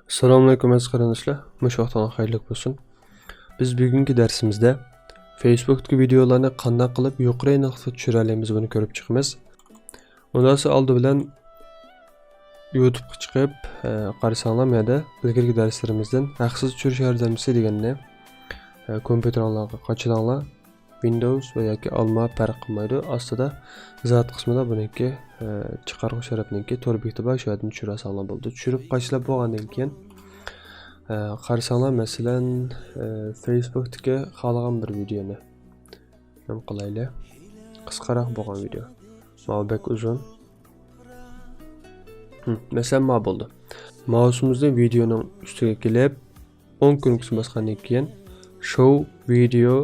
Assalomualaikum aziz qarindoshlar. Mush vaqtdan xayrli bo'lsin. Biz bugungi darsimizda Facebook'dagi videolarni qanday qilib yuqori aniqlikda tushira olamiz buni ko'rib chiqamiz. Undan so'ng oldi bilan YouTube'ga chiqib, qarasanglar menda ilgirgi darslarimizdan haqsiz tushirish yordamchisi deganni kompyuterlarga qochilanglar. Windows va yoki olma farq qilmaydi. Ostida izohat qismida buniki chiqarg'i sharafniki to'rbekda bor, shu yerdan tushirasanglar bo'ldi. Tushirib qachilab bo'lgandan keyin qarasanglar masalan Facebook'dagi xohlagan bir videoni ham qilaylik. Qisqaroq bo'lgan video. Mavbek uzun. Masalan ma bo'ldi. Mouse'imizni videoning ustiga kelib 10 kun bosgandan keyin show video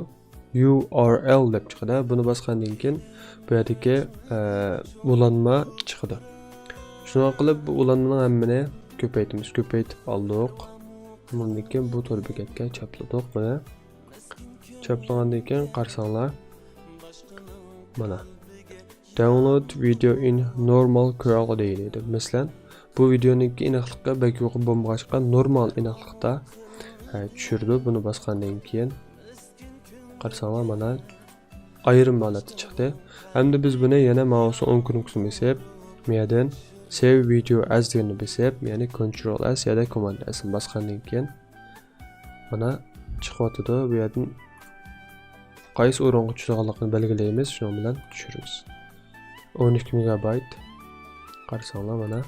URL deb chiqadi. Buni bosgandan keyin bu yerdagi ulanma chiqadi. Shuni qilib bu ulanmaning hammani ko'paytiramiz. Ko'paytib oldik. Bundan keyin bu to'r bekatga chapladik. Mana chaplagandan keyin qarasanglar mana download video in normal quality deydi. Masalan, bu videoniki aniqlikka bak yo'q bo'lmag'achqa normal aniqlikda tushirdi. Buni bosgandan keyin qarasanglar mana ayrim holati chiqdi. Hamda biz buni yana mouse 10 kun besib, meyadan save video as deganni besib, ya'ni control s ya da command s bosgandan keyin mana chiqyotdi. Bu yerdan qaysi o'ringa tushganligini belgilaymiz, shu bilan tushiramiz. 12 MB. Qarasanglar mana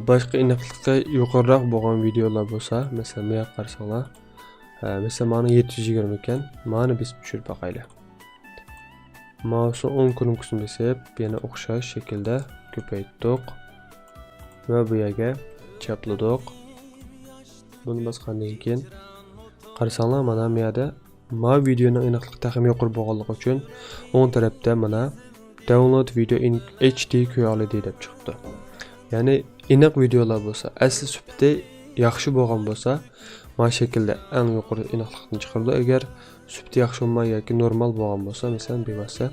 boshqa aniqlikda yuqoriroq bo'lgan videolar bo'lsa, masalan, men qarasanglar mesela mana 720 ekan, mana biz tushirib baqaylik. Mouse 10 kun besib, yana o'xshash shaklda ko'paytirdik va bu yerga chapladik. Buni bosgandan keyin qarasanglar mana bu yerda ma videoning aniqlikda ham yuqori bo'lganligi uchun o'ng tarafda mana download video in HD quality deb chiqibdi. Ya'ni aniq videolar bo'lsa, asl sifati yaxshi bo'lgan bo'lsa, mana shaklda eng yuqori aniqlikni chiqardi. Agar sifati yaxshi bo'lmay yoki normal bo'lgan bo'lsa, masalan, bevosita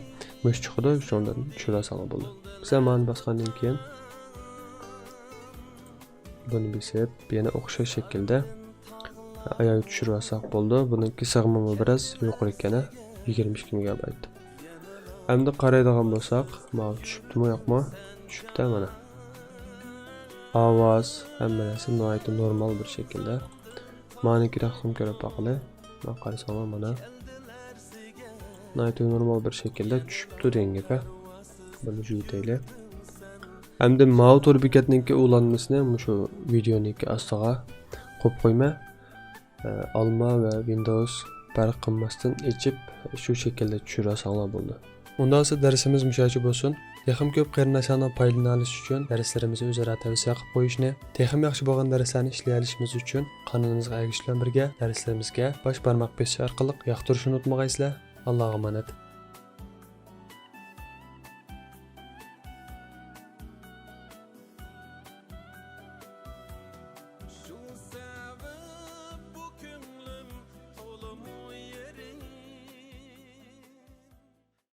mush chiqadi, shundan tushirasanglar bo'ldi. Masalan, mana bosgandan keyin buni besib, yana o'xshash shaklda ayoq tushirib olsak bo'ldi. Buniki sig'imi biroz yuqori ekan, 22 MB. Hamda qaraydigan bo'lsak, mana tushibdimi yo'qmi? Tushibdi mana. Ovoz hamma narsa normal bir shaklda. Maniki raqam ko'rib baqili. Mana qarasanglar mana normal bir shaklda tushibdi degan gap. Buni yutaylik. Hamda motor bekatniki ulanmasini shu videoniki ostiga qo'yib qo'yma. Alma va Windows farq qilmasdan echib shu shaklda tushirasanglar bo'ldi. Undan so'ng darsimiz mushachi bo'lsin. Texim ko'p qarindoshlardan foydalanish uchun darslarimizni o'zaro tavsiya qilib qo'yishni, texim yaxshi bo'lgan darslarni ishlay olishimiz uchun qanotimizga ergashishlar birga darslarimizga bosh barmoq bosish orqali yoqtirishni unutmag'aysizlar. Allohga omonat.